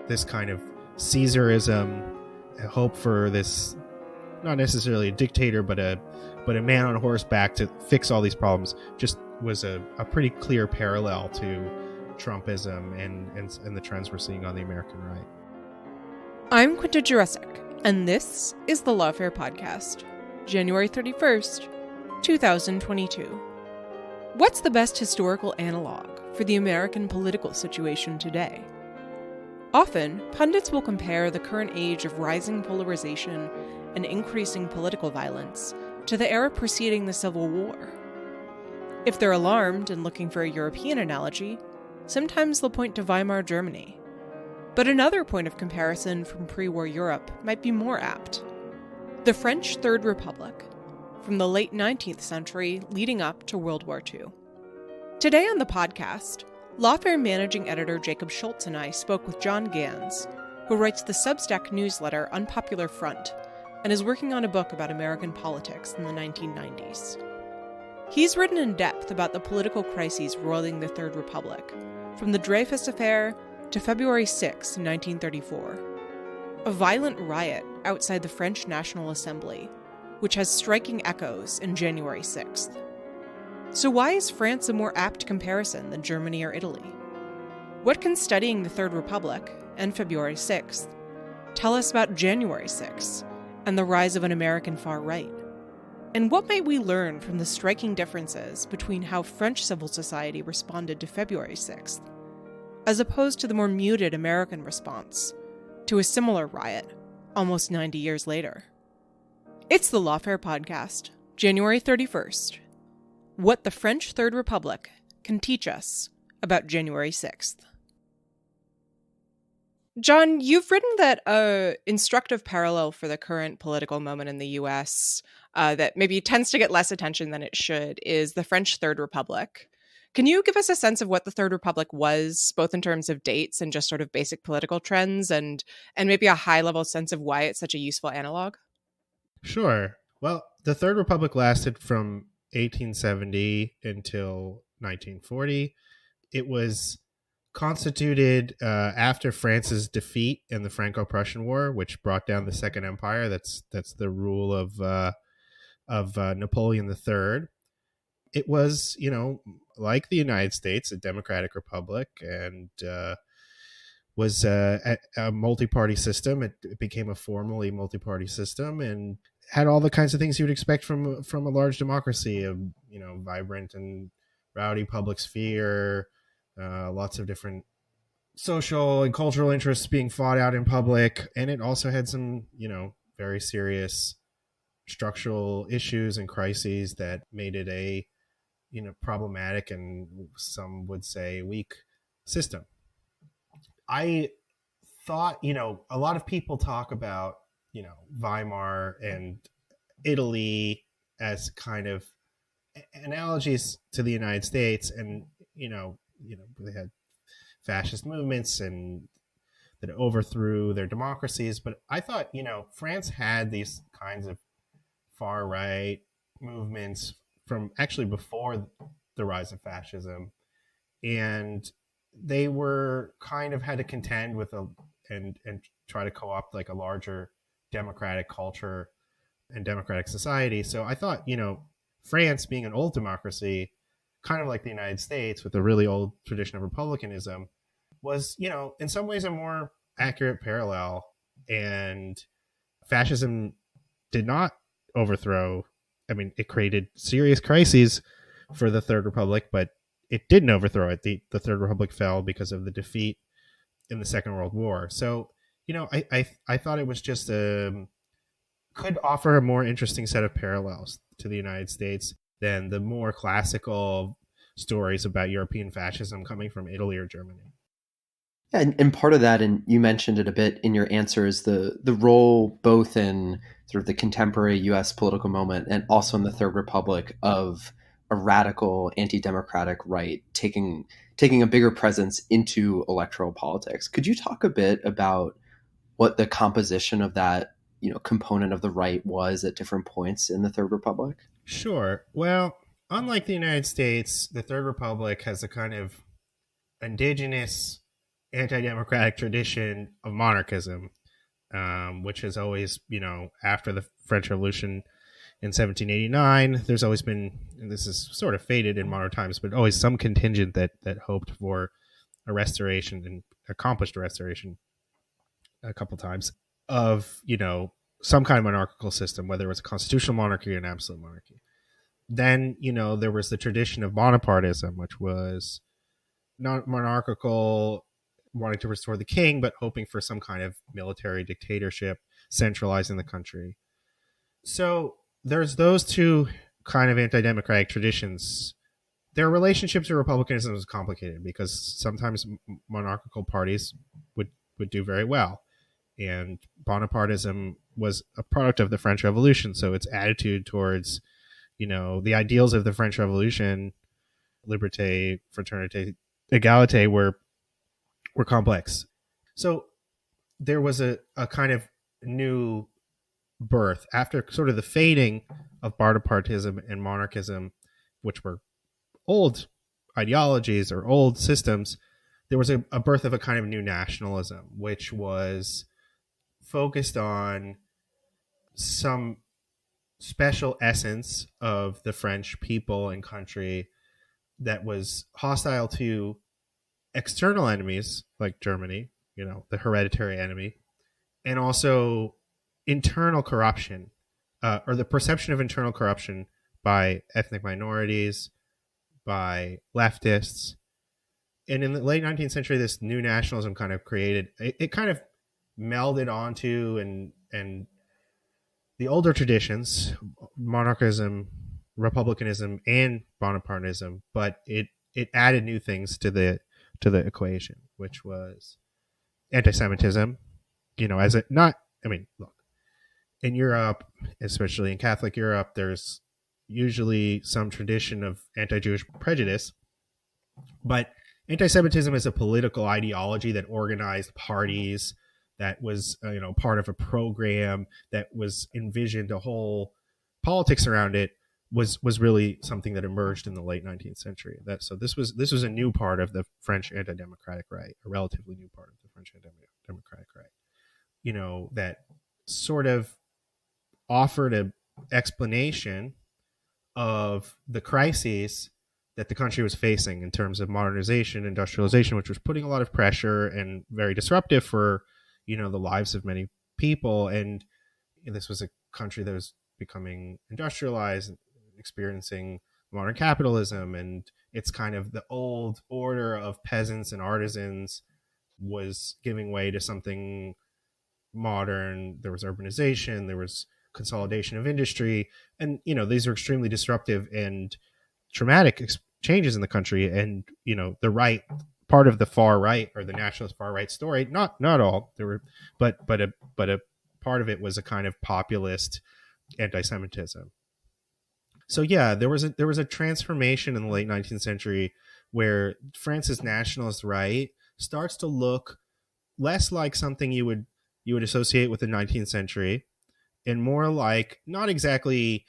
this kind of Caesarism, a hope for this, not necessarily a dictator, but a man on horseback to fix all these problems, just was a pretty clear parallel to Trumpism and the trends we're seeing on the American right. I'm Quinta Jurecic, and this is the Lawfare podcast, January 31st, 2022. What's the best historical analog for the American political situation today? Often, pundits will compare the current age of rising polarization and increasing political violence to the era preceding the Civil War. If they're alarmed and looking for a European analogy, sometimes they'll point to Weimar Germany. But another point of comparison from pre-war Europe might be more apt. The French Third Republic, from the late 19th century leading up to World War II. Today on the podcast, Lawfare managing editor Jacob Schulz and I spoke with John Ganz, who writes the Substack newsletter Unpopular Front and is working on a book about American politics in the 1990s. He's written in depth about the political crises roiling the Third Republic, from the Dreyfus Affair to February 6, 1934, a violent riot outside the French National Assembly, which has striking echoes in January 6th. So why is France a more apt comparison than Germany or Italy? What can studying the Third Republic and February 6th tell us about January 6th and the rise of an American far right? And what might we learn from the striking differences between how French civil society responded to February 6th, as opposed to the more muted American response to a similar riot almost 90 years later? It's the Lawfare podcast, January 31st. What the French Third Republic can teach us about January 6th. John, you've written that an instructive parallel for the current political moment in the U.S. That maybe tends to get less attention than it should is the French Third Republic. Can you give us a sense of what the Third Republic was, both in terms of dates and just sort of basic political trends, and maybe a high-level sense of why it's such a useful analog? Sure. Well, the Third Republic lasted from 1870 until 1940. It was constituted after France's defeat in the Franco-Prussian War, which brought down the Second Empire. That's the rule of Napoleon III. It was, like the United States, a democratic republic, and was a multi-party system. It became a formally multi-party system and had all the kinds of things you would expect from a large democracy, of vibrant and rowdy public sphere, lots of different social and cultural interests being fought out in public, and it also had some very serious structural issues and crises that made it a problematic and some would say weak system. I thought a lot of people talk about Weimar and Italy as kind of analogies to the United States, and they had fascist movements and that overthrew their democracies. But I thought France had these kinds of far right movements from actually before the rise of fascism, and they were kind of had to contend with and try to co-opt like a larger democratic culture and democratic society. So I thought, France being an old democracy, kind of like the United States with a really old tradition of republicanism, was, in some ways a more accurate parallel. And fascism did not overthrow. I mean, it created serious crises for the Third Republic, but it didn't overthrow it. The Third Republic fell because of the defeat in the Second World War. So, I thought it was just could offer a more interesting set of parallels to the United States than the more classical stories about European fascism coming from Italy or Germany. Yeah, and part of that, and you mentioned it a bit in your answer, is the role both in sort of the contemporary U.S. political moment and also in the Third Republic of a radical anti-democratic right taking a bigger presence into electoral politics. Could you talk a bit about what the composition of that component of the right was at different points in the Third Republic? Sure. Well, unlike the United States, the Third Republic has a kind of indigenous anti-democratic tradition of monarchism, which has always, after the French Revolution in 1789, there's always been, and this is sort of faded in modern times, but always some contingent that hoped for a restoration and accomplished a restoration a couple times of, some kind of monarchical system, whether it was a constitutional monarchy or an absolute monarchy. Then, there was the tradition of Bonapartism, which was not monarchical, wanting to restore the king, but hoping for some kind of military dictatorship, centralizing the country. So there's those two kind of anti-democratic traditions. Their relationships to republicanism is complicated because sometimes monarchical parties would do very well. And Bonapartism was a product of the French Revolution. So its attitude towards, the ideals of the French Revolution, liberté, fraternité, égalité, were complex. So there was a kind of new birth after sort of the fading of Bonapartism and monarchism, which were old ideologies or old systems. There was a birth of a kind of new nationalism, which was focused on some special essence of the French people and country that was hostile to external enemies like Germany, the hereditary enemy, and also internal corruption, or the perception of internal corruption by ethnic minorities, by leftists. And in the late 19th century, this new nationalism kind of created, it kind of melded onto and the older traditions, monarchism, republicanism, and Bonapartism, but it added new things to the equation, which was anti-Semitism. Look, in Europe, especially in Catholic Europe, there's usually some tradition of anti-Jewish prejudice, but anti-Semitism is a political ideology that organized parties, that was part of a program, that was envisioned a whole politics around it, was really something that emerged in the late 19th century. So this was a new part of the French anti-democratic right, a relatively new part of the French anti-democratic right, that sort of offered an explanation of the crises that the country was facing in terms of modernization, industrialization, which was putting a lot of pressure and very disruptive for, the lives of many people. And this was a country that was becoming industrialized, experiencing modern capitalism, and it's kind of the old order of peasants and artisans was giving way to something modern. There was urbanization, there was consolidation of industry, and these are extremely disruptive and traumatic changes in the country. And the right part of the far right, or the nationalist far right story, not all, there were, but a part of it was a kind of populist anti-Semitism. So yeah, there was a transformation in the late 19th century where France's nationalist right starts to look less like something you would associate with the 19th century, and more like, not exactly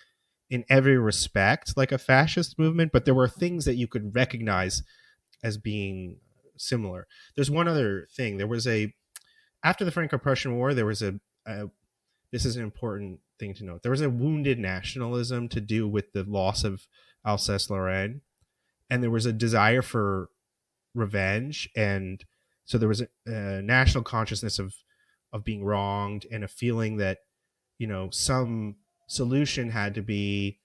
in every respect like a fascist movement, but there were things that you could recognize as being similar. There's one other thing. There was after the Franco-Prussian War, there was this is an important thing to note. There was a wounded nationalism to do with the loss of Alsace-Lorraine, and there was a desire for revenge, and so there was a national consciousness of being wronged, and a feeling that some solution had to be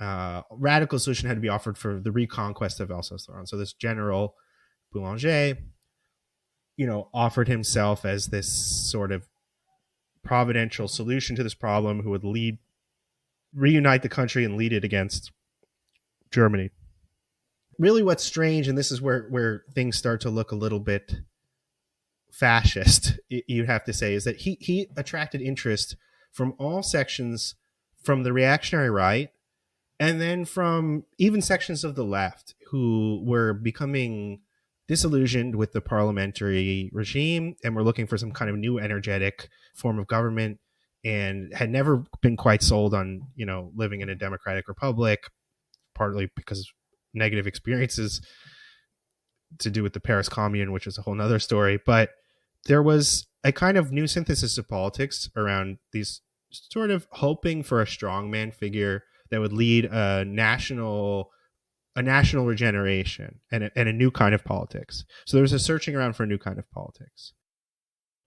radical solution had to be offered for the reconquest of Alsace-Lorraine. So this general Boulanger, offered himself as this sort of providential solution to this problem, who would reunite the country and lead it against Germany. Really, what's strange, and this is where things start to look a little bit fascist, you'd have to say, is that he attracted interest from all sections, from the reactionary right, and then from even sections of the left, who were becoming disillusioned with the parliamentary regime and were looking for some kind of new energetic form of government, and had never been quite sold on living in a democratic republic, partly because of negative experiences to do with the Paris Commune, which is a whole nother story. But there was a kind of new synthesis of politics around these sort of hoping for a strongman figure that would lead a national regeneration and a new kind of politics. So there was a searching around for a new kind of politics.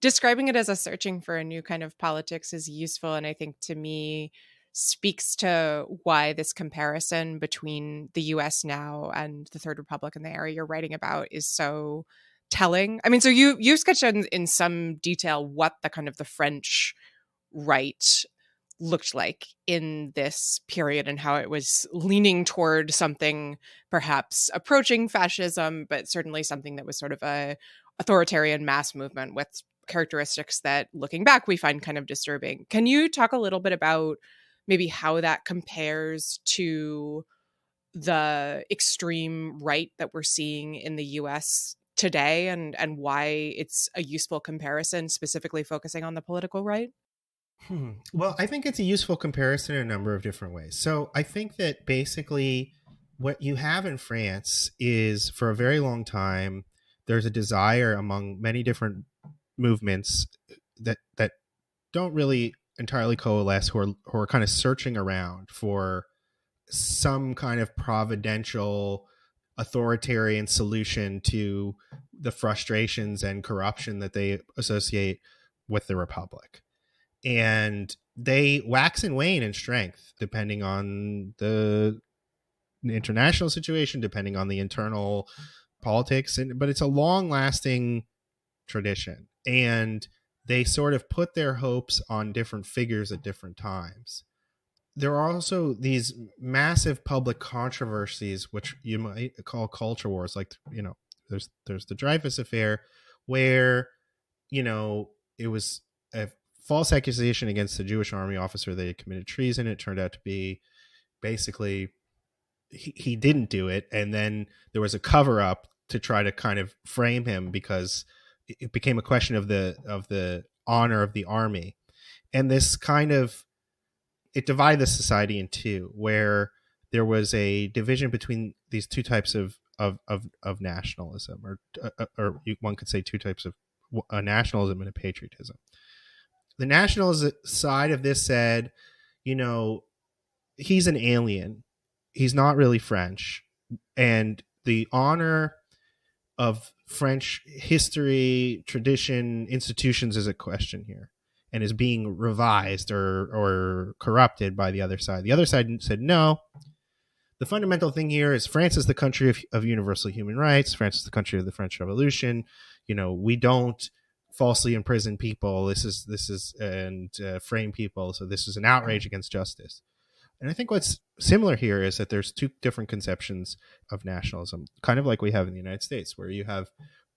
Describing it as a searching for a new kind of politics is useful, and I think to me speaks to why this comparison between the US now and the Third Republic and the era you're writing about is so telling. I mean, so you sketched in some detail what the kind of the French right looked like in this period and how it was leaning toward something perhaps approaching fascism, but certainly something that was sort of a authoritarian mass movement with characteristics that, looking back, we find kind of disturbing. Can you talk a little bit about maybe how that compares to the extreme right that we're seeing in the US today, and why it's a useful comparison, specifically focusing on the political right? Well, I think it's a useful comparison in a number of different ways. So I think that basically what you have in France is, for a very long time, there's a desire among many different movements that don't really entirely coalesce, who are kind of searching around for some kind of providential authoritarian solution to the frustrations and corruption that they associate with the Republic. And they wax and wane in strength depending on the international situation, depending on the internal politics, but it's a long-lasting tradition, and they sort of put their hopes on different figures at different times. There are also these massive public controversies, which you might call culture wars. Like, there's the Dreyfus Affair, where, it was a false accusation against the Jewish army officer that he committed treason. It turned out to be basically he didn't do it, and then there was a cover up to try to kind of frame him, because it became a question of the honor of the army. And this kind of, it divided the society in two, where there was a division between these two types of nationalism, or one could say two types of nationalism and a patriotism. The nationalist side of this said, he's an alien. He's not really French. And the honor of French history, tradition, institutions is a question here, and is being revised or corrupted by the other side. The other side said, no, the fundamental thing here is France is the country of universal human rights. France is the country of the French Revolution. We don't falsely imprison people. This is frame people. So this is an outrage against justice. And I think what's similar here is that there's two different conceptions of nationalism, kind of like we have in the United States, where you have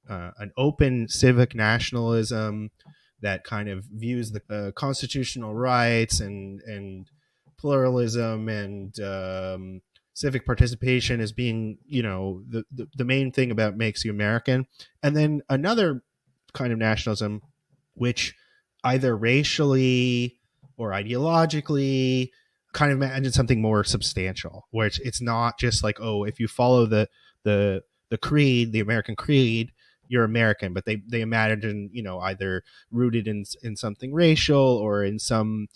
an open civic nationalism that kind of views the constitutional rights and pluralism and civic participation as being, the main thing about makes you American. And then another kind of nationalism, which either racially or ideologically kind of imagine something more substantial, where it's not just like, oh, if you follow the creed, the American creed, you're American, but they imagine, either rooted in something racial or in some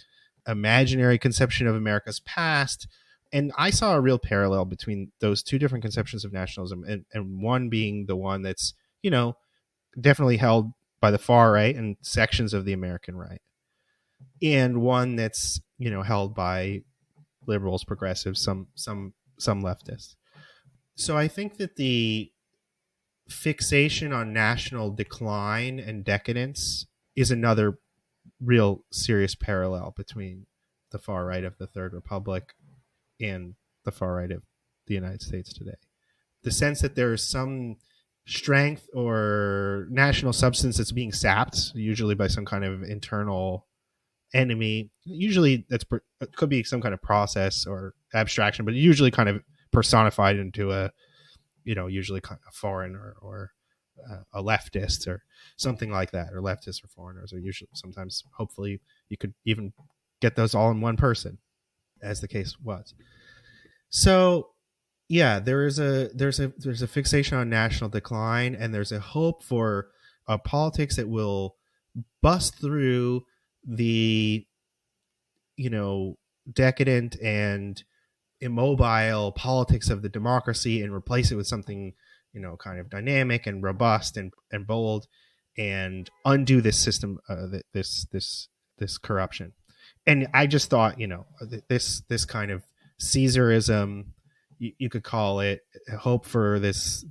imaginary conception of America's past. And I saw a real parallel between those two different conceptions of nationalism, and one being the one that's, definitely held by the far right and sections of the American right, and one that's, held by liberals, progressives, some leftists. So I think that the fixation on national decline and decadence is another real serious parallel between the far right of the Third Republic and the far right of the United States today. The sense that there is some strength or national substance that's being sapped, usually by some kind of internal enemy. Usually it could be some kind of process or abstraction, but usually kind of personified into a, usually kind of foreign or a leftist or something like that, or leftists or foreigners, or usually sometimes, hopefully, you could even get those all in one person, as the case was. So yeah, there's a fixation on national decline, and there's a hope for a politics that will bust through the, decadent and immobile politics of the democracy and replace it with something, kind of dynamic and robust and bold, and undo this system, this corruption. And I just thought, this kind of Caesarism, you could call it, hope for this,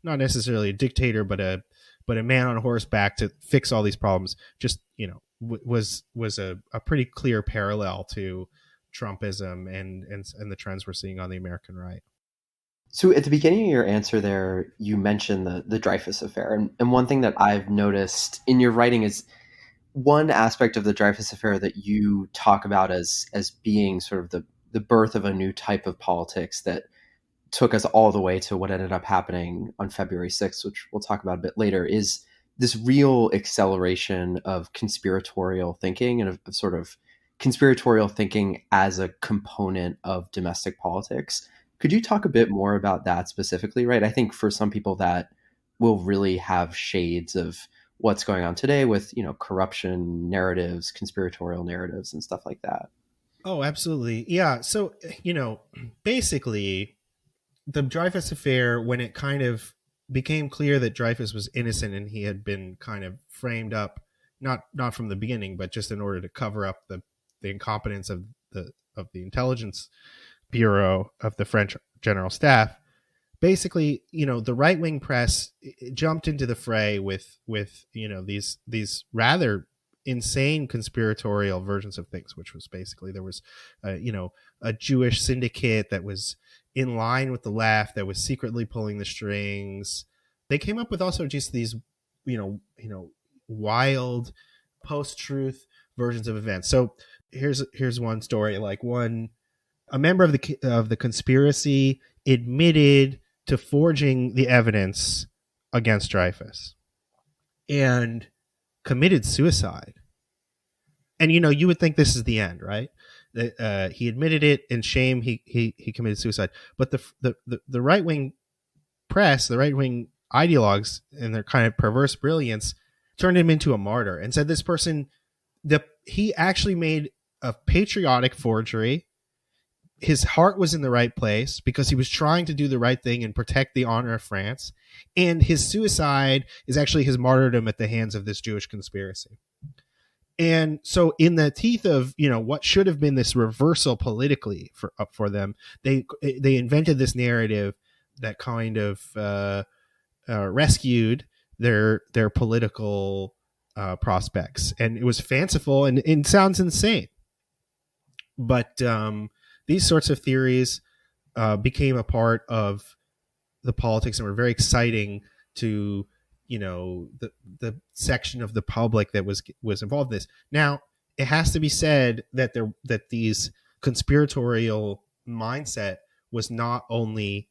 not necessarily a dictator, but a man on horseback to fix all these problems, just, was a pretty clear parallel to Trumpism and the trends we're seeing on the American right. So at the beginning of your answer there, you mentioned the Dreyfus Affair. And one thing that I've noticed in your writing is one aspect of the Dreyfus Affair that you talk about as being sort of the birth of a new type of politics that took us all the way to what ended up happening on February 6th, which we'll talk about a bit later, is this real acceleration of conspiratorial thinking and of sort of conspiratorial thinking as a component of domestic politics. Could you talk a bit more about that specifically, right? I think for some people that will really have shades of what's going on today with, corruption narratives, conspiratorial narratives, and stuff like that. Oh, absolutely. Yeah. So, basically, the Dreyfus Affair, when it kind of became clear that Dreyfus was innocent and he had been kind of framed up, not from the beginning, but just in order to cover up the incompetence of the intelligence bureau of the French general staff. Basically, the right-wing press jumped into the fray with these rather insane conspiratorial versions of things, which was basically there was a Jewish syndicate that was in line with the left that was secretly pulling the strings. They came up with also just these wild post-truth versions of events. So here's one story. Like, a member of the conspiracy admitted to forging the evidence against Dreyfus and committed suicide. And you would think this is the end, right? He admitted it in shame. He committed suicide. But the right wing press, the right wing ideologues, and their kind of perverse brilliance turned him into a martyr and said this person, he actually made a patriotic forgery. His heart was in the right place because he was trying to do the right thing and protect the honor of France. And his suicide is actually his martyrdom at the hands of this Jewish conspiracy. And so in the teeth of, what should have been this reversal politically for them, they invented this narrative that kind of rescued their political prospects. And it was fanciful and it sounds insane. But these sorts of theories became a part of the politics and were very exciting to the section of the public that was involved in this. Now, it has to be said that these conspiratorial mindset was not only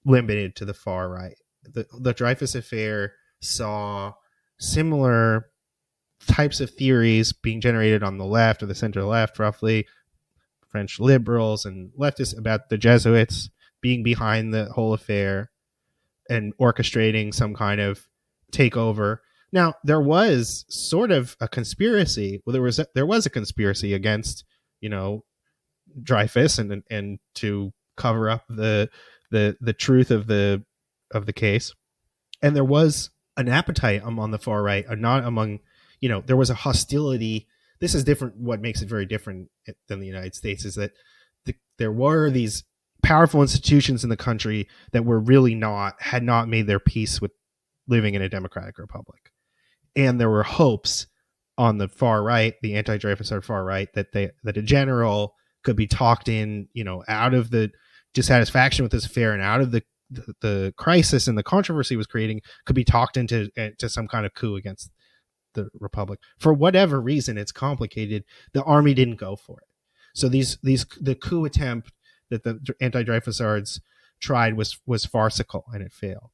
limited to the far right. The Dreyfus Affair saw similar types of theories being generated on the left or the center left, roughly, French liberals and leftists, about the Jesuits being behind the whole affair and orchestrating some kind of takeover. Now, there was sort of a conspiracy. Well, there was a conspiracy against, Dreyfus and to cover up the truth of the case. And there was an appetite among the far right, not among, there was a hostility. This is different. What makes it very different than the United States is that there were these powerful institutions in the country that were really had not made their peace with living in a democratic republic. And there were hopes on the far right, the anti-Dreyfus far right, that a general could be talked in, out of the dissatisfaction with this affair and out of the crisis and the controversy it was creating, could be talked into some kind of coup against the republic. For whatever reason, it's complicated. The army didn't go for it. So the coup attempt that the anti-Dreyfusards tried was farcical and it failed.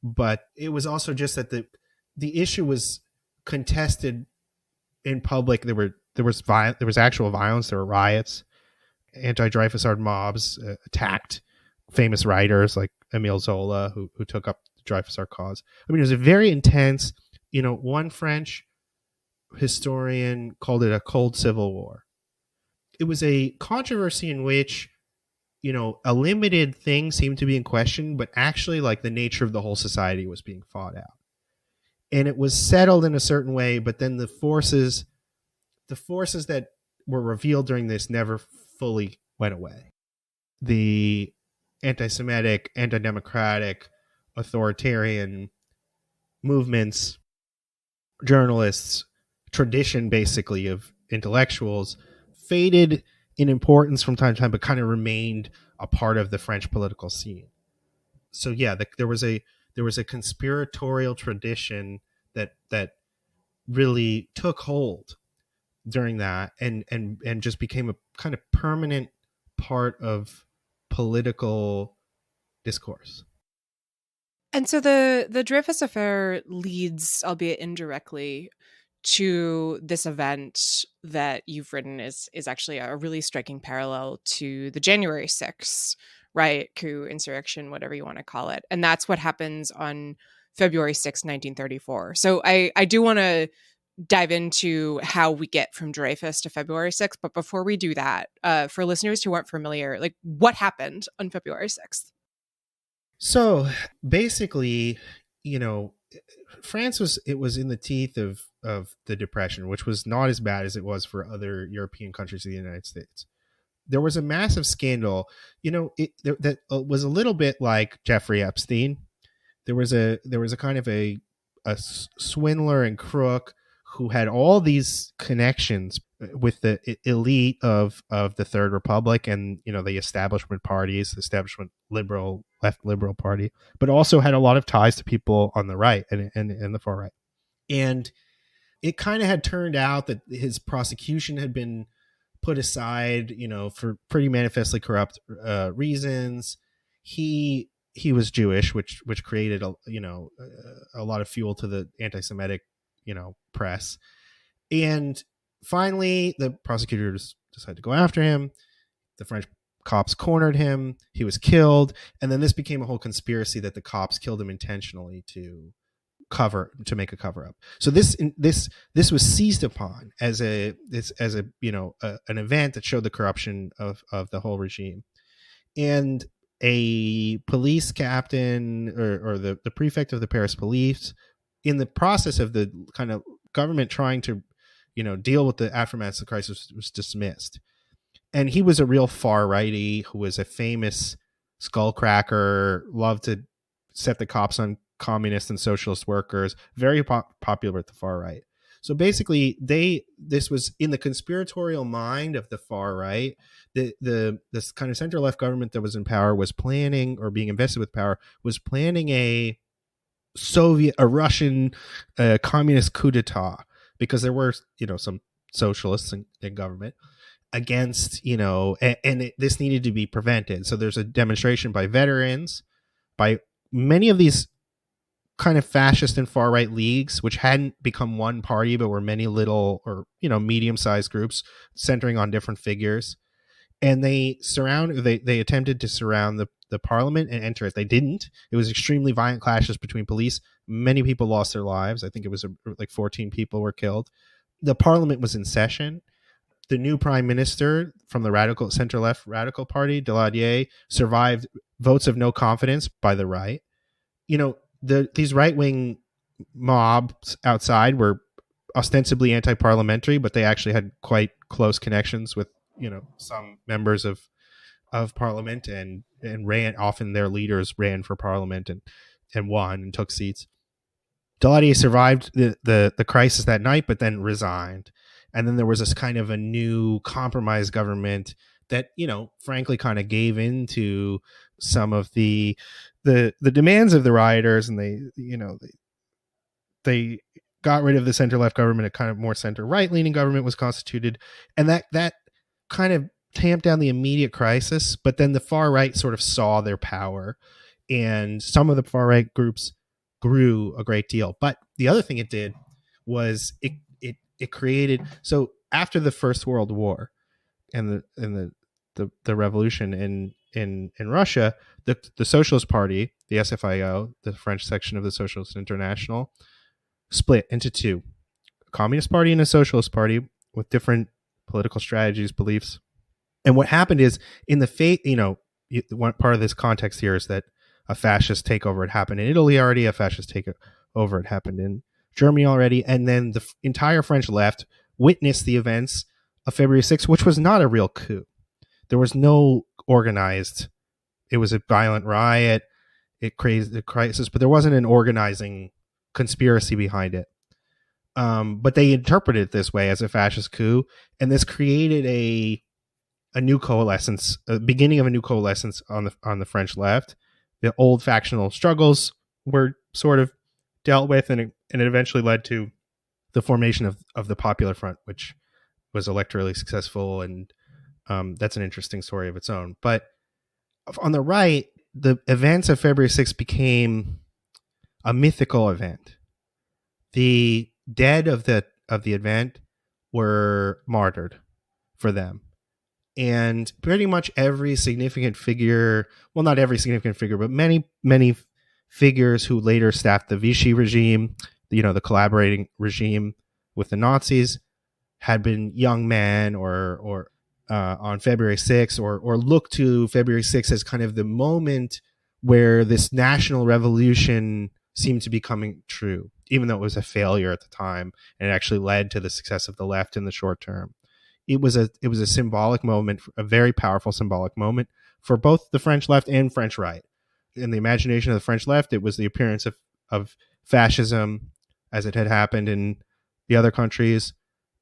But it was also just that the issue was contested in public. There was actual violence. There were riots. Anti-Dreyfusard mobs attacked famous writers like Emile Zola, who took up the Dreyfus cause. I mean, it was a very intense, one French historian called it a cold civil war. It was a controversy in which, a limited thing seemed to be in question, but actually like the nature of the whole society was being fought out. And it was settled in a certain way, but then the forces that were revealed during this never fully went away. The anti-Semitic, anti-democratic, authoritarian movements, journalists, tradition basically of intellectuals faded in importance from time to time, but kind of remained a part of the French political scene. So yeah, there was a conspiratorial tradition that really took hold during that and just became a kind of permanent part of political discourse. And so the Dreyfus Affair leads, albeit indirectly, to this event that you've written is actually a really striking parallel to the January 6th riot, coup, insurrection, whatever you want to call it. And that's what happens on February 6, 1934. So I do want to dive into how we get from Dreyfus to February 6th. But before we do that, for listeners who aren't familiar, like what happened on February 6th? So basically, France was in the teeth of the Depression, which was not as bad as it was for other European countries of the United States. There was a massive scandal, that was a little bit like Jeffrey Epstein. There was a kind of a swindler and crook who had all these connections with the elite of the Third Republic and the establishment parties, the establishment left liberal party, but also had a lot of ties to people on the right and the far right. And it kind of had turned out that his prosecution had been put aside, for pretty manifestly corrupt reasons. He was Jewish, which created a lot of fuel to the anti-Semitic press. And finally, the prosecutors decided to go after him. The French cops cornered him. He was killed, and then this became a whole conspiracy that the cops killed him intentionally to make a cover up. So this was seized upon as an event that showed the corruption of the whole regime. And a police captain or the prefect of the Paris police, in the process of the kind of government trying to deal with the aftermath of the crisis, was dismissed. And he was a real far righty who was a famous skullcracker, loved to set the cops on communist and socialist workers, very popular at the far right. So basically, this was in the conspiratorial mind of the far right. This kind of center left government that was in power was planning, or being invested with power, was planning a Russian communist coup d'etat, because there were some socialists in government against this needed to be prevented. So there's a demonstration by veterans, by many of these kind of fascist and far right leagues, which hadn't become one party but were many little or medium-sized groups centering on different figures. And they attempted to surround the parliament and enter it. They didn't. It was extremely violent clashes between police. Many people lost their lives. I think it was like 14 people were killed. The parliament was in session. The new prime minister from the center left radical party, Daladier, survived votes of no confidence by the right. These right wing mobs outside were ostensibly anti-parliamentary, but they actually had quite close connections with some members of parliament and ran. Often their leaders ran for parliament and won and took seats. Daladier survived the crisis that night, but then resigned. And then there was this kind of a new compromise government that, frankly kind of gave into some of the demands of the rioters, and they got rid of the center left government. A kind of more center right leaning government was constituted, and that kind of tamped down the immediate crisis. But then the far right sort of saw their power, and some of the far right groups grew a great deal. But the other thing it did was it created, so after the First World War and the revolution in Russia, the Socialist Party, the SFIO, the French section of the Socialist International, split into two: a Communist Party and a Socialist Party with different political strategies, beliefs. And what happened is, in the one part of this context here is that a fascist takeover had happened in Italy already. A fascist takeover had happened in Germany already, and then the entire French left witnessed the events of February 6th, which was not a real coup. There was no organized. It was a violent riot. It created the crisis, but there wasn't an organizing conspiracy behind it. But they interpreted it this way as a fascist coup, and this created a new coalescence, a beginning of a new coalescence on the French left. The old factional struggles were sort of dealt with, and it eventually led to the formation of the Popular Front, which was electorally successful, and that's an interesting story of its own. But on the right, the events of February 6th became a mythical event. The dead of the event were martyred for them. And pretty much every significant figure, well, not every significant figure, but many, many figures who later staffed the Vichy regime, the collaborating regime with the Nazis, had been young men or on February 6th, or looked to February 6th as kind of the moment where this national revolution seemed to be coming true, even though it was a failure at the time, and it actually led to the success of the left in the short term. It was a symbolic moment, a very powerful symbolic moment for both the French left and French right. In the imagination of the French left, it was the appearance of fascism as it had happened in the other countries.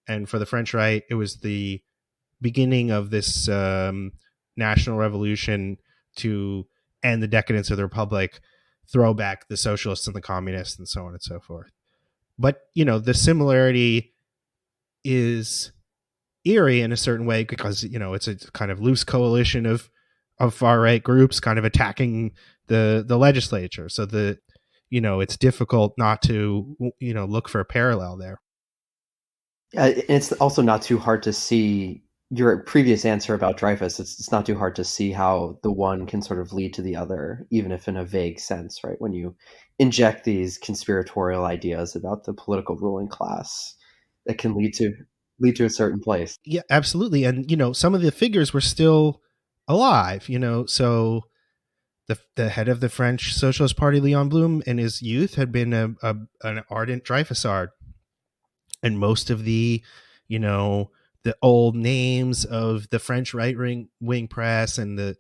And for the French right, it was the beginning of this national revolution to end the decadence of the Republic, throw back the socialists and the communists, and so on and so forth. But, the similarity is eerie in a certain way because, it's a kind of loose coalition of far right groups kind of attacking the legislature. So it's difficult not to, look for a parallel there. It's also not too hard to see your previous answer about Dreyfus. It's not too hard to see how the one can sort of lead to the other, even if in a vague sense, right? When you inject these conspiratorial ideas about the political ruling class, that can lead to a certain place. Yeah, absolutely. And, some of the figures were still alive, so the head of the French Socialist Party, Léon Blum, in his youth had been an ardent Dreyfusard. And most of the old names of the French right wing press and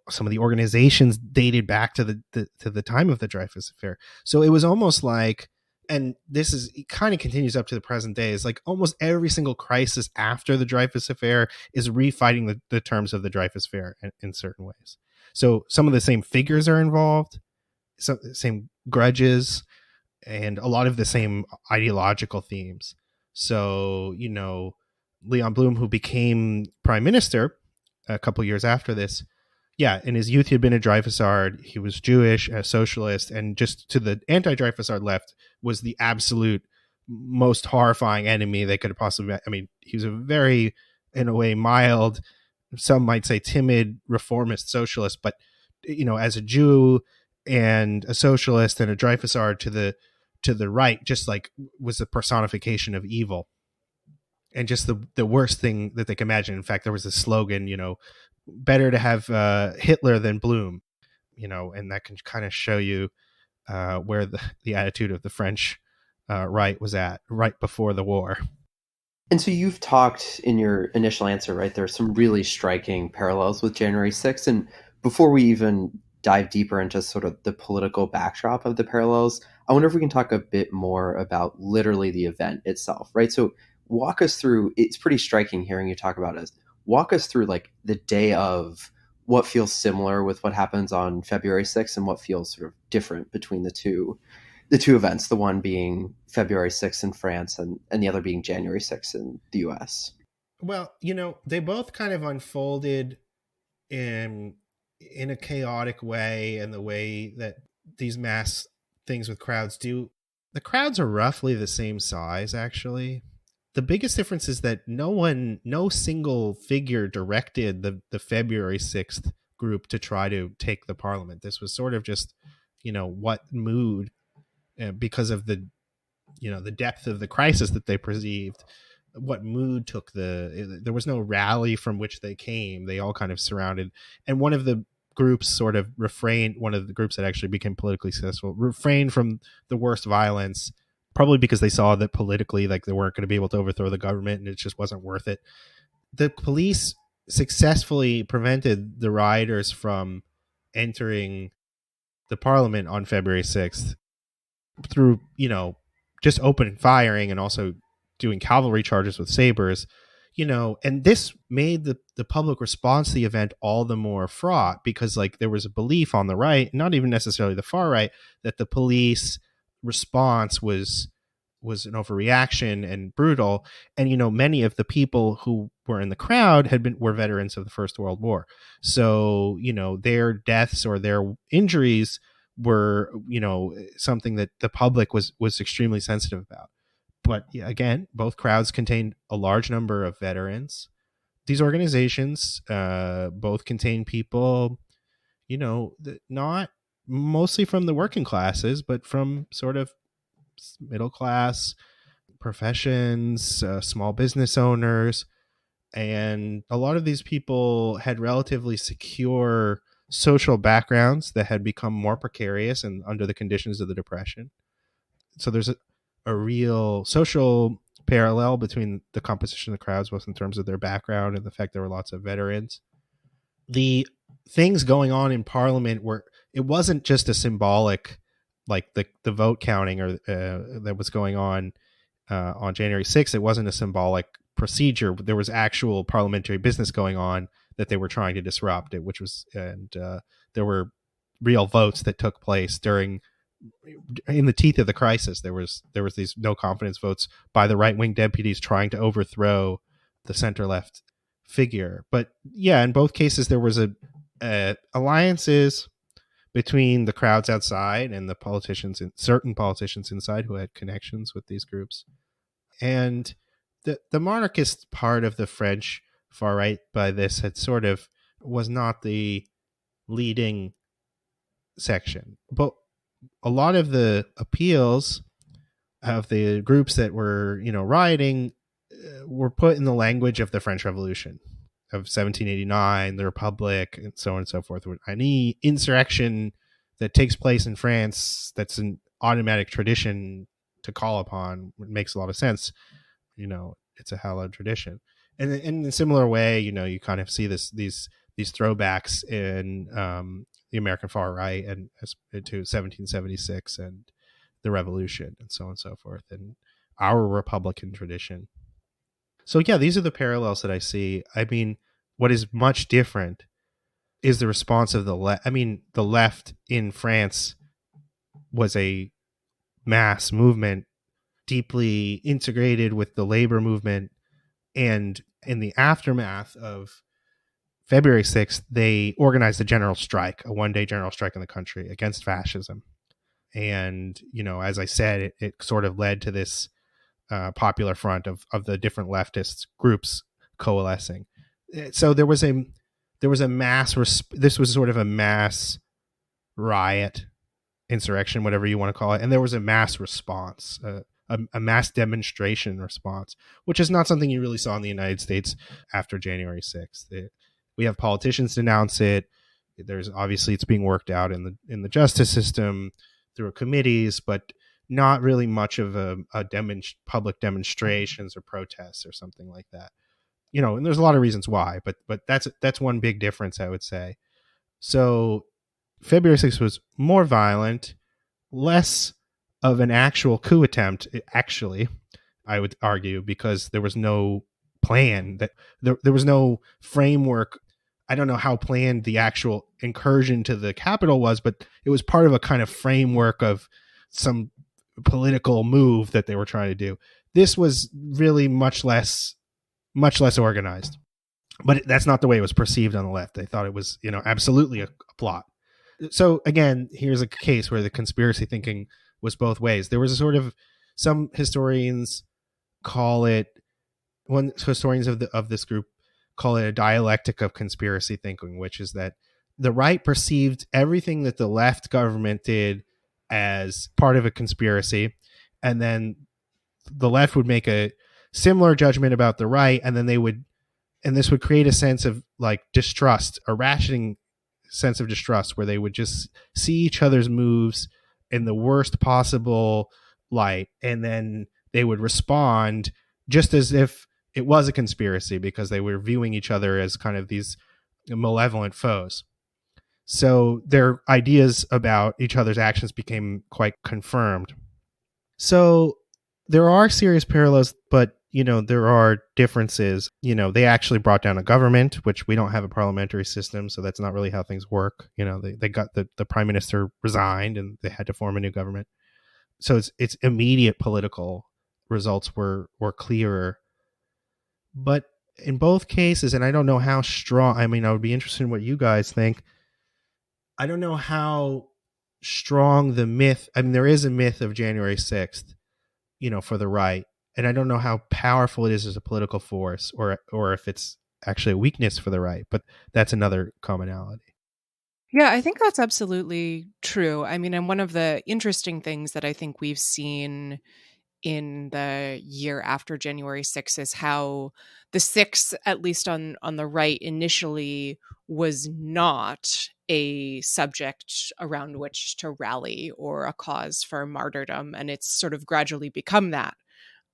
some of the organizations dated back to the time of the Dreyfus Affair. So it was almost like, and it kind of continues up to the present day, is like almost every single crisis after the Dreyfus Affair is refighting the terms of the Dreyfus Affair in certain ways. So some of the same figures are involved, some same grudges, and a lot of the same ideological themes. So, Léon Blum, who became prime minister a couple years after this, in his youth, he had been a Dreyfusard. He was Jewish, a socialist, and just to the anti-Dreyfusard left was the absolute most horrifying enemy they could have possibly. I mean, he was a very, in a way, mild, some might say timid reformist socialist, but as a Jew and a socialist and a Dreyfusard to the right, just like was the personification of evil and just the worst thing that they could imagine. In fact, there was a slogan, better to have Hitler than Blum, and that can kind of show you where the attitude of the French right was at right before the war. And so you've talked in your initial answer, right? There are some really striking parallels with January 6th. And before we even dive deeper into sort of the political backdrop of the parallels, I wonder if we can talk a bit more about literally the event itself, right? So walk us through, it's pretty striking hearing you talk about it. Walk us through like the day of what feels similar with what happens on February 6th and what feels sort of different between the two events, the one being February 6th in France and the other being January 6th in the US. Well, they both kind of unfolded in a chaotic way, and the way that these mass things with crowds do. The crowds are roughly the same size, actually. The biggest difference is that no single figure directed the February 6th group to try to take the parliament. This was sort of just, what mood, because of the depth of the crisis that they perceived, what mood took there was no rally from which they came. They all kind of surrounded, and one of the groups sort of refrained, one of the groups that actually became politically successful, refrained from the worst violence, probably because they saw that politically, like, they weren't going to be able to overthrow the government and it just wasn't worth it. The police successfully prevented the rioters from entering the parliament on February 6th through, just open firing and also doing cavalry charges with sabers, and this made the public response to the event all the more fraught, because, like, there was a belief on the right, not even necessarily the far right, that the police response was an overreaction and brutal. And, many of the people who were in the crowd were veterans of the First World War. So, their deaths or their injuries were, something that the public was extremely sensitive about. But again, both crowds contained a large number of veterans. These organizations both contain people, not mostly from the working classes, but from sort of middle class professions, small business owners. And a lot of these people had relatively secure social backgrounds that had become more precarious and under the conditions of the Depression. So there's a real social parallel between the composition of the crowds, both in terms of their background and the fact there were lots of veterans. The things going on in Parliament it wasn't just a symbolic, like the vote counting or that was going on January 6th. It wasn't a symbolic procedure. There was actual parliamentary business going on that they were trying to disrupt it, there were real votes that took place in the teeth of the crisis. There was these no confidence votes by the right-wing deputies trying to overthrow the center-left figure. But yeah, in both cases there was alliances between the crowds outside and the politicians, and certain politicians inside who had connections with these groups. And the monarchist part of the French far right by this was not the leading section. But a lot of the appeals of the groups that were, rioting were put in the language of the French Revolution of 1789, the Republic, and so on and so forth. Any insurrection that takes place in France that's an automatic tradition to call upon makes a lot of sense. It's a hallowed tradition. And in a similar way, you kind of see these throwbacks in the American far right and to 1776 and the Revolution and so on and so forth, and our Republican tradition. So yeah, these are the parallels that I see. I mean, what is much different is the response of the left. I mean, the left in France was a mass movement, deeply integrated with the labor movement, and in the aftermath of February 6th, they organized a general strike, a one-day general strike in the country against fascism. And, as I said, it sort of led to this popular front of the different leftist groups coalescing. So there was a mass, this was sort of a mass riot, insurrection, whatever you want to call it. And there was a mass response, a mass demonstration response, which is not something you really saw in the United States after January 6th. We have politicians denounce it. There's obviously it's being worked out in the justice system through committees, but not really much of a public demonstrations or protests or something like that. And there's a lot of reasons why, but that's one big difference, I would say. So February 6th was more violent, less of an actual coup attempt, actually, I would argue, because there was no plan, that there was no framework. I don't know how planned the actual incursion to the Capitol was, but it was part of a kind of framework of some political move that they were trying to do. This was really much less organized, but that's not the way it was perceived on the left. They thought it was, absolutely a plot. So again, here's a case where the conspiracy thinking was both ways. There was a sort of, some historians call it, historians of this group call it a dialectic of conspiracy thinking, which is that the right perceived everything that the left government did as part of a conspiracy, and then the left would make a similar judgment about the right, and then this would create a sense of like distrust, a rationing sense of distrust, where they would just see each other's moves in the worst possible light, and then they would respond just as if it was a conspiracy, because they were viewing each other as kind of these malevolent foes. So their ideas about each other's actions became quite confirmed. So there are serious parallels, but there are differences. They actually brought down a government, which we don't have a parliamentary system, so that's not really how things work. They got the prime minister resigned and they had to form a new government. So it's immediate political results were clearer. But in both cases, and I don't know how strong, I would be interested in what you guys think. I don't know how strong the myth, there is a myth of January 6th, for the right. And I don't know how powerful it is as a political force, or if it's actually a weakness for the right, but that's another commonality. Yeah, I think that's absolutely true. And one of the interesting things that I think we've seen in the year after January 6th is how the 6th, at least on the right initially, was not a subject around which to rally or a cause for martyrdom. And it's sort of gradually become that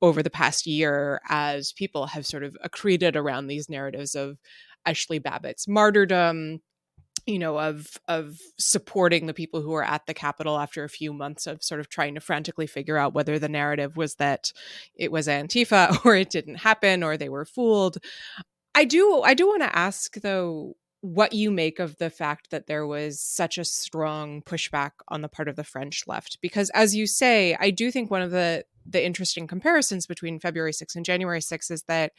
over the past year as people have sort of accreted around these narratives of Ashley Babbitt's martyrdom, of supporting the people who were at the Capitol after a few months of sort of trying to frantically figure out whether the narrative was that it was Antifa or it didn't happen or they were fooled. I do want to ask, though, what you make of the fact that there was such a strong pushback on the part of the French left. Because as you say, I do think one of the interesting comparisons between February 6th and January 6th is that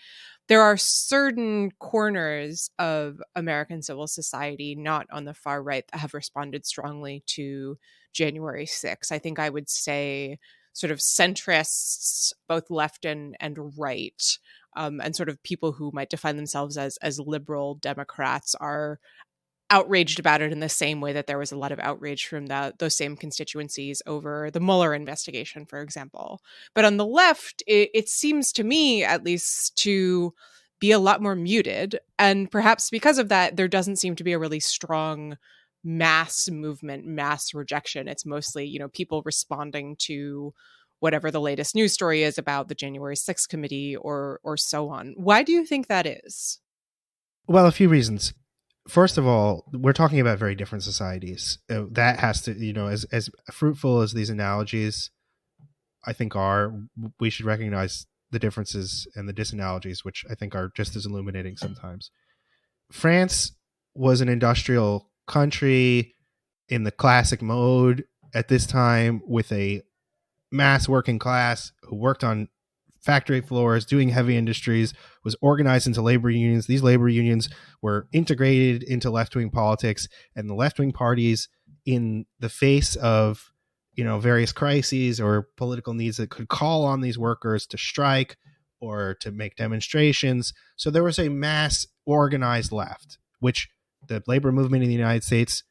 there are certain corners of American civil society, not on the far right, that have responded strongly to January 6th. I think I would say sort of centrists, both left and right, and sort of people who might define themselves as liberal Democrats are outraged about it in the same way that there was a lot of outrage from those same constituencies over the Mueller investigation, for example. But on the left, it seems to me, at least, to be a lot more muted. And perhaps because of that, there doesn't seem to be a really strong mass movement, mass rejection. It's mostly, people responding to whatever the latest news story is about the January 6th committee or so on. Why do you think that is? Well, a few reasons. First of all, we're talking about very different societies. That has to, as fruitful as these analogies, I think, are, we should recognize the differences and the disanalogies, which I think are just as illuminating sometimes. France was an industrial country in the classic mode at this time, with a mass working class who worked on factory floors, doing heavy industries, was organized into labor unions. These labor unions were integrated into left-wing politics, and the left-wing parties, in the face of, various crises or political needs that could call on these workers to strike or to make demonstrations. So there was a mass organized left, which the labor movement in the United States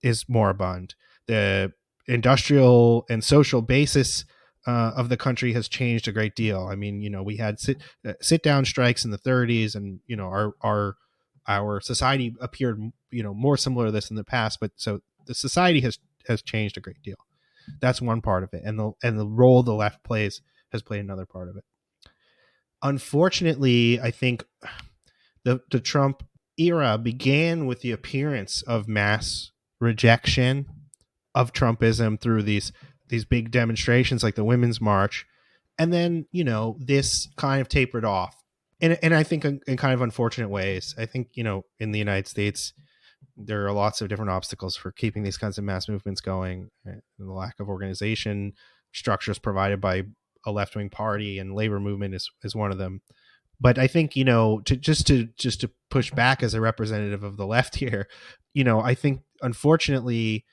is moribund. The industrial and social basis of the country has changed a great deal. We had sit down strikes in the 30s, and our society appeared more similar to this in the past. But so the society has changed a great deal. That's one part of it, and the role the left plays has played another part of it. Unfortunately, I think the Trump era began with the appearance of mass rejection of Trumpism through these big demonstrations like the Women's March. And then, this kind of tapered off. And I think in kind of unfortunate ways. I think, in the United States, there are lots of different obstacles for keeping these kinds of mass movements going. And the lack of organization structures provided by a left-wing party and labor movement is one of them. But I think, to push back as a representative of the left here, I think, unfortunately,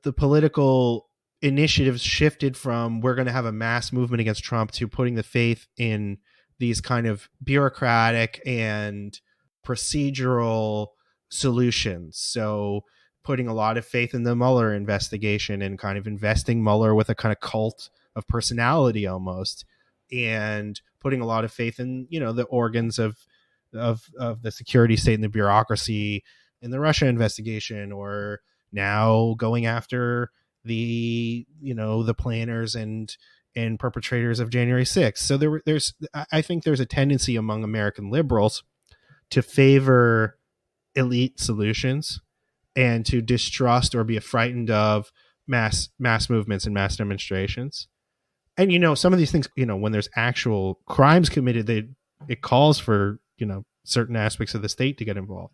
the political initiatives shifted from, we're going to have a mass movement against Trump, to putting the faith in these kind of bureaucratic and procedural solutions. So putting a lot of faith in the Mueller investigation and kind of investing Mueller with a kind of cult of personality almost, and putting a lot of faith in, the organs of the security state and the bureaucracy in the Russia investigation, or now going after the planners and perpetrators of January 6th. So I think there's a tendency among American liberals to favor elite solutions and to distrust or be frightened of mass movements and mass demonstrations. And some of these things, when there's actual crimes committed, it calls for certain aspects of the state to get involved.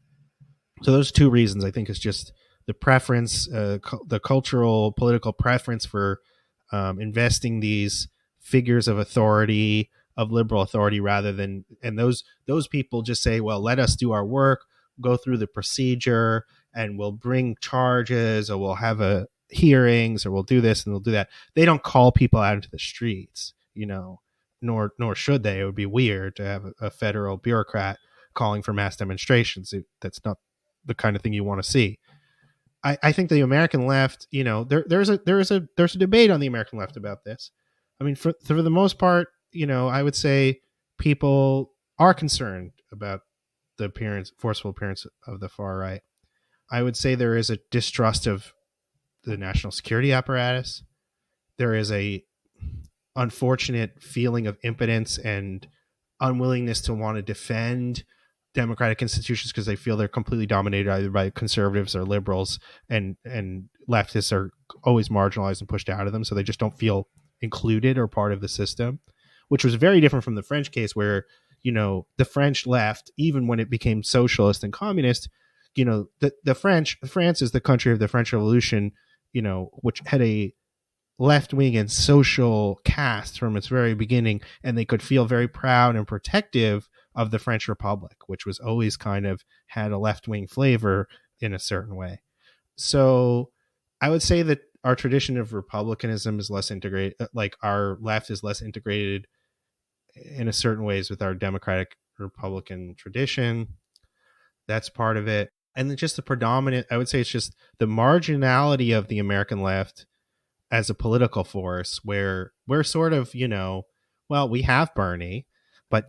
So those two reasons, I think, is just the preference, the cultural political preference for investing these figures of authority, of liberal authority, rather than, and those people just say, well, let us do our work, go through the procedure, and we'll bring charges, or we'll have hearings, or we'll do this and we'll do that. They don't call people out into the streets, nor should they. It would be weird to have a federal bureaucrat calling for mass demonstrations. That's not the kind of thing you want to see. I think the American left, there's a debate on the American left about this. I mean, for the most part, I would say people are concerned about the forceful appearance of the far right. I would say there is a distrust of the national security apparatus. There is a unfortunate feeling of impotence and unwillingness to want to defend democratic institutions because they feel they're completely dominated either by conservatives or liberals, and leftists are always marginalized and pushed out of them. So they just don't feel included or part of the system, which was very different from the French case where, the French left, even when it became socialist and communist, France is the country of the French Revolution, which had a left-wing and social cast from its very beginning, and they could feel very proud and protective of the French Republic, which was always kind of had a left-wing flavor in a certain way. So I would say that our tradition of republicanism is less integrated, like our left is less integrated in a certain ways with our democratic Republican tradition. That's part of it. And then just the predominant, I would say it's just the marginality of the American left as a political force, where we're sort of, well, we have Bernie, but,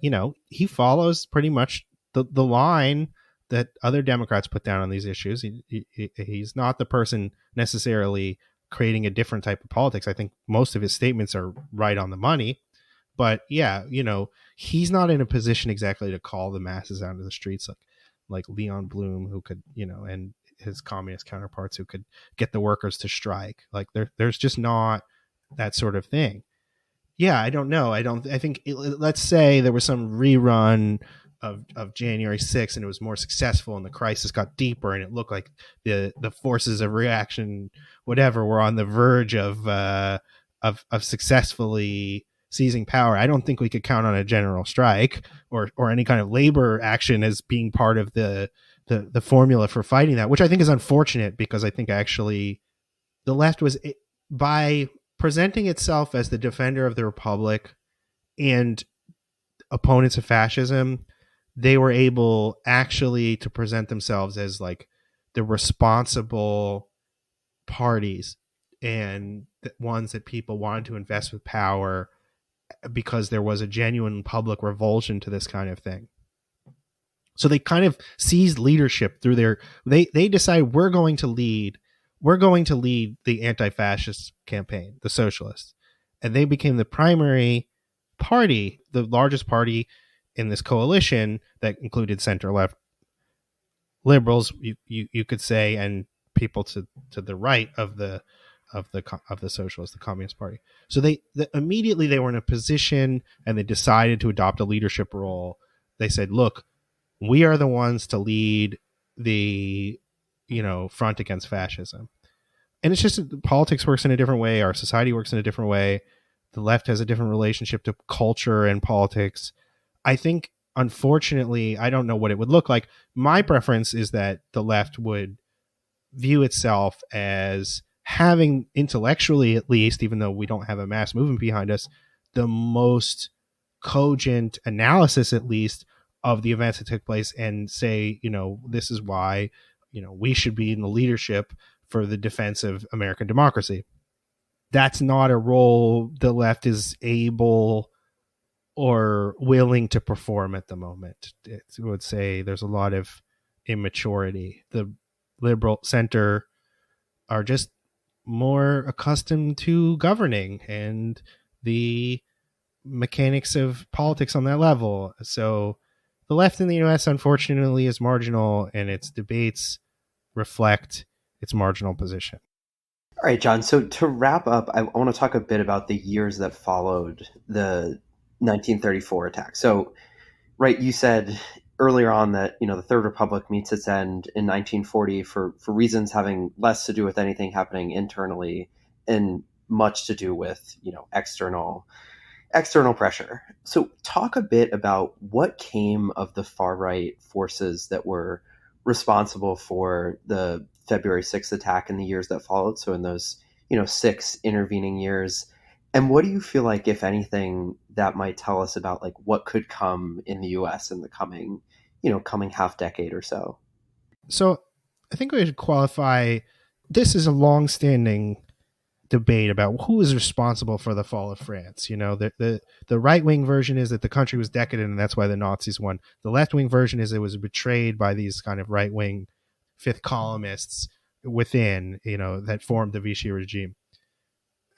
he follows pretty much the line that other Democrats put down on these issues. He's not the person necessarily creating a different type of politics. I think most of his statements are right on the money. But yeah, he's not in a position exactly to call the masses out of the streets like Leon Blum, who could, and his communist counterparts who could get the workers to strike. Like there's just not that sort of thing. Yeah, I don't know. I think let's say there was some rerun of January 6th and it was more successful and the crisis got deeper and it looked like the forces of reaction, whatever, were on the verge of successfully seizing power. I don't think we could count on a general strike or any kind of labor action as being part of the formula for fighting that, which I think is unfortunate, because I think actually the left was, by presenting itself as the defender of the Republic and opponents of fascism, they were able actually to present themselves as like the responsible parties and the ones that people wanted to invest with power because there was a genuine public revulsion to this kind of thing. So they kind of seized leadership through they decide we're going to lead the anti-fascist campaign, the socialists. And they became the primary party, the largest party in this coalition that included center-left liberals, you could say, and people to the right of the socialists, the Communist Party. So immediately they were in a position and they decided to adopt a leadership role. They said, look, we are the ones to lead the, front against fascism. And it's just politics works in a different way. Our society works in a different way. The left has a different relationship to culture and politics. I think, unfortunately, I don't know what it would look like. My preference is that the left would view itself as having, intellectually at least, even though we don't have a mass movement behind us, the most cogent analysis, at least, of the events that took place and say, this is why, we should be in the leadership for the defense of American democracy. That's not a role the left is able or willing to perform at the moment. I would say there's a lot of immaturity. The liberal center are just more accustomed to governing and the mechanics of politics on that level. So the left in the US, unfortunately, is marginal, and its debates reflect its marginal position. All right, John. So to wrap up, I want to talk a bit about the years that followed the 1934 attack. So, right, you said earlier on that the Third Republic meets its end in 1940 for reasons having less to do with anything happening internally and much to do with external pressure. So talk a bit about what came of the far right forces that were responsible for the February 6th attack in the years that followed. So in those 6 intervening years. And what do you feel like, if anything, that might tell us about like what could come in the US in the coming half decade or so? So I think we should qualify, this is a long-standing debate about who is responsible for the fall of France. The right-wing version is that the country was decadent and that's why the Nazis won. The left-wing version is it was betrayed by these kind of right-wing fifth columnists within, that formed the Vichy regime.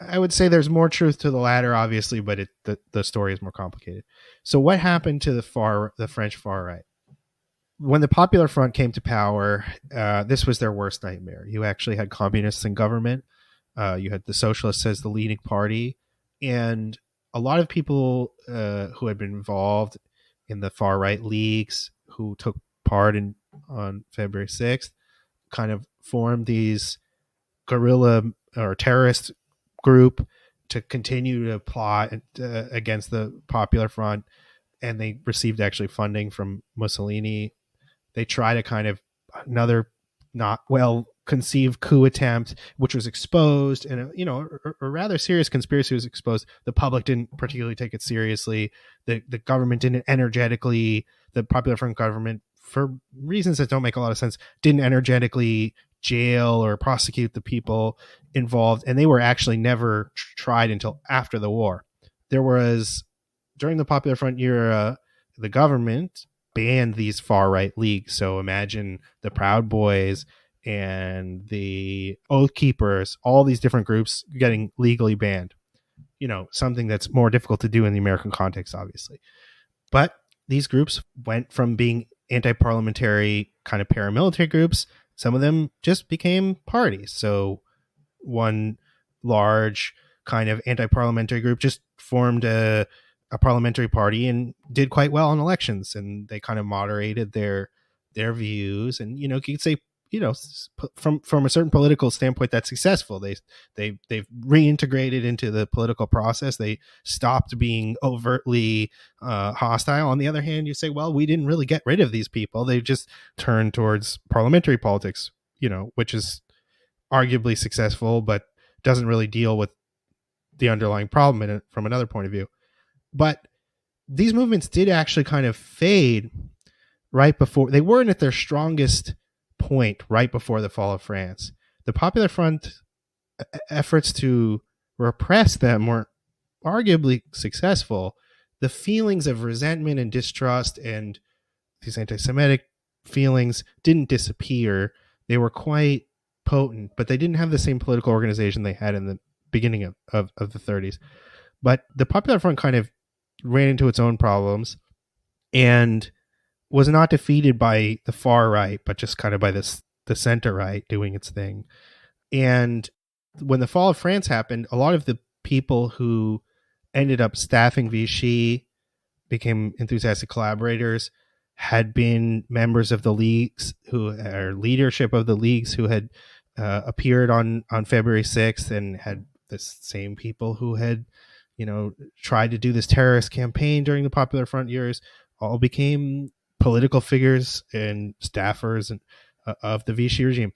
I would say there's more truth to the latter, obviously, but the story is more complicated. So what happened to the French far right? When the Popular Front came to power, this was their worst nightmare. You actually had communists in government. You had the socialists as the leading party. And a lot of people who had been involved in the far right leagues who took part on February 6th kind of formed these guerrilla or terrorist group to continue to plot against the Popular Front. And they received actually funding from Mussolini. They tried a kind of another not well conceived coup attempt, which was exposed, and a rather serious conspiracy was exposed. The public didn't particularly take it seriously. The government didn't energetically, the Popular Front government, for reasons that don't make a lot of sense, didn't energetically jail or prosecute the people involved, and they were actually never tried until after the war. There was, during the Popular Front era, the government banned these far right leagues. So imagine the Proud Boys and the Oath Keepers, all these different groups getting legally banned. Something that's more difficult to do in the American context, obviously. But these groups went from being anti-parliamentary kind of paramilitary groups. Some of them just became parties. So one large kind of anti-parliamentary group just formed a parliamentary party and did quite well in elections, and they kind of moderated their views. And you could say, from a certain political standpoint, that's successful. They've reintegrated into the political process. They stopped being overtly hostile. On the other hand, you say, well, we didn't really get rid of these people. They just turned towards parliamentary politics, which is arguably successful, but doesn't really deal with the underlying problem from another point of view. But these movements did actually kind of fade right before, they weren't at their strongest point right before the fall of France. The Popular Front efforts to repress them were arguably successful. The feelings of resentment and distrust and these anti-Semitic feelings didn't disappear. They were quite potent, but they didn't have the same political organization they had in the beginning of the 30s. But the Popular Front kind of ran into its own problems and was not defeated by the far right, but just kind of by the center right doing its thing. And when the fall of France happened, a lot of the people who ended up staffing Vichy, became enthusiastic collaborators, had been members of the leagues leadership of the leagues who had appeared on February 6th, and had the same people who had tried to do this terrorist campaign during the Popular Front years, all became political figures and staffers of the Vichy regime.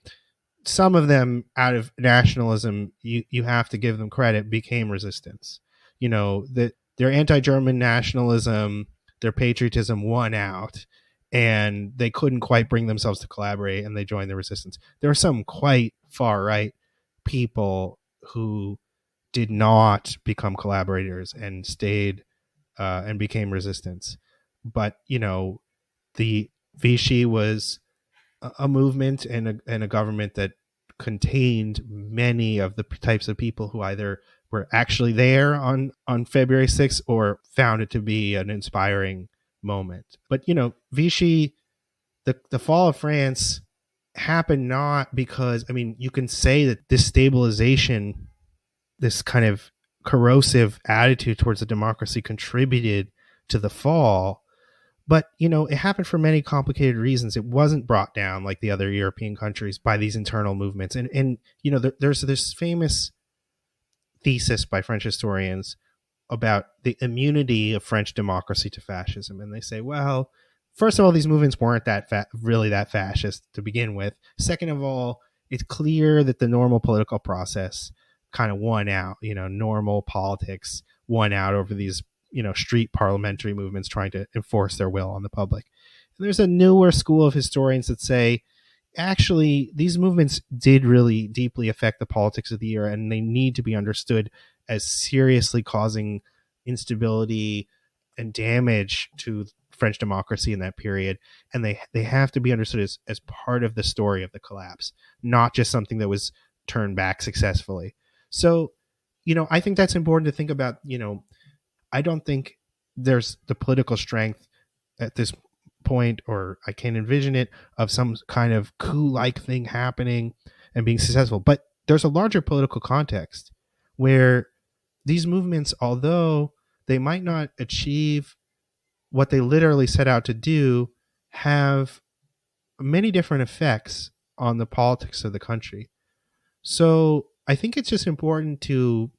Some of them, out of nationalism, you have to give them credit, became resistance. Their anti-German nationalism their patriotism won out and they couldn't quite bring themselves to collaborate and they joined the resistance. There are some quite far right people who did not become collaborators and stayed and became resistance. But, the Vichy was a movement and a government that contained many of the types of people who either were actually there on February 6th or found it to be an inspiring moment. But, Vichy, the fall of France happened not because, you can say that this stabilization, this kind of corrosive attitude towards the democracy contributed to the fall. But, it happened for many complicated reasons. It wasn't brought down like the other European countries by these internal movements. And there's this famous thesis by French historians about the immunity of French democracy to fascism. And they say, well, first of all, these movements weren't really that fascist to begin with. Second of all, it's clear that the normal political process kind of won out. Normal politics won out over these street parliamentary movements trying to enforce their will on the public. And there's a newer school of historians that say, actually, these movements did really deeply affect the politics of the era, and they need to be understood as seriously causing instability and damage to French democracy in that period. And they have to be understood as part of the story of the collapse, not just something that was turned back successfully. So, I think that's important to think about. I don't think there's the political strength at this point, or I can't envision it, of some kind of coup-like thing happening and being successful. But there's a larger political context where these movements, although they might not achieve what they literally set out to do, have many different effects on the politics of the country. So I think it's just important to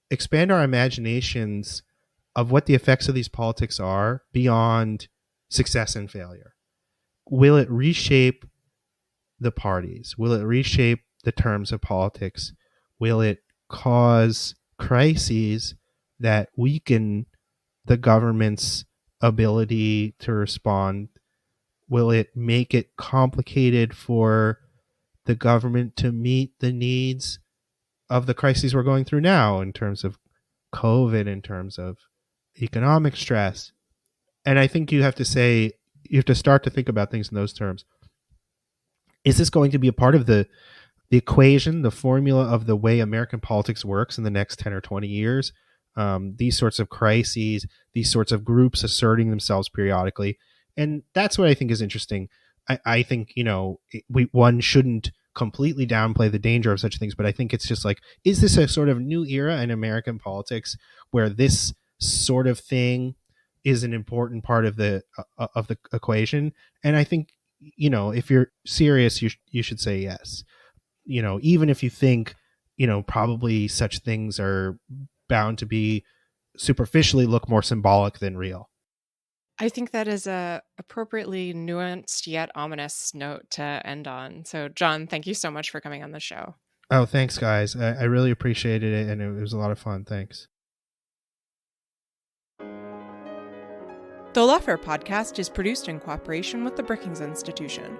expand our imaginations of what the effects of these politics are beyond success and failure. Will it reshape the parties? Will it reshape the terms of politics? Will it cause crises that weaken the government's ability to respond? Will it make it complicated for the government to meet the needs of the crises we're going through now in terms of COVID, in terms of economic stress? And I think you have to start to think about things in those terms. Is this going to be a part of the equation, the formula of the way American politics works in the next 10 or 20 years? These sorts of crises, these sorts of groups asserting themselves periodically. And that's what I think is interesting. I think, one shouldn't completely downplay the danger of such things, but I think it's just like, is this a sort of new era in American politics where this sort of thing is an important part of the equation? And I think, if you're serious, you should say yes. Even if you think, probably such things are bound to be superficially look more symbolic than real. I think that is a appropriately nuanced yet ominous note to end on. So, John, thank you so much for coming on the show. Oh, thanks, guys. I really appreciated it, and it was a lot of fun. Thanks. The Lawfare podcast is produced in cooperation with the Brookings Institution.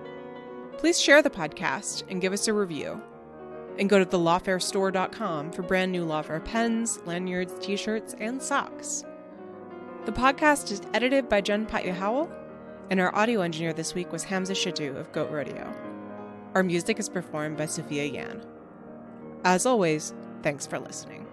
Please share the podcast and give us a review. And go to thelawfarestore.com for brand new Lawfare pens, lanyards, t-shirts, and socks. The podcast is edited by Jen Patya-Howell, and our audio engineer this week was Hamza Shadu of Goat Rodeo. Our music is performed by Sophia Yan. As always, thanks for listening.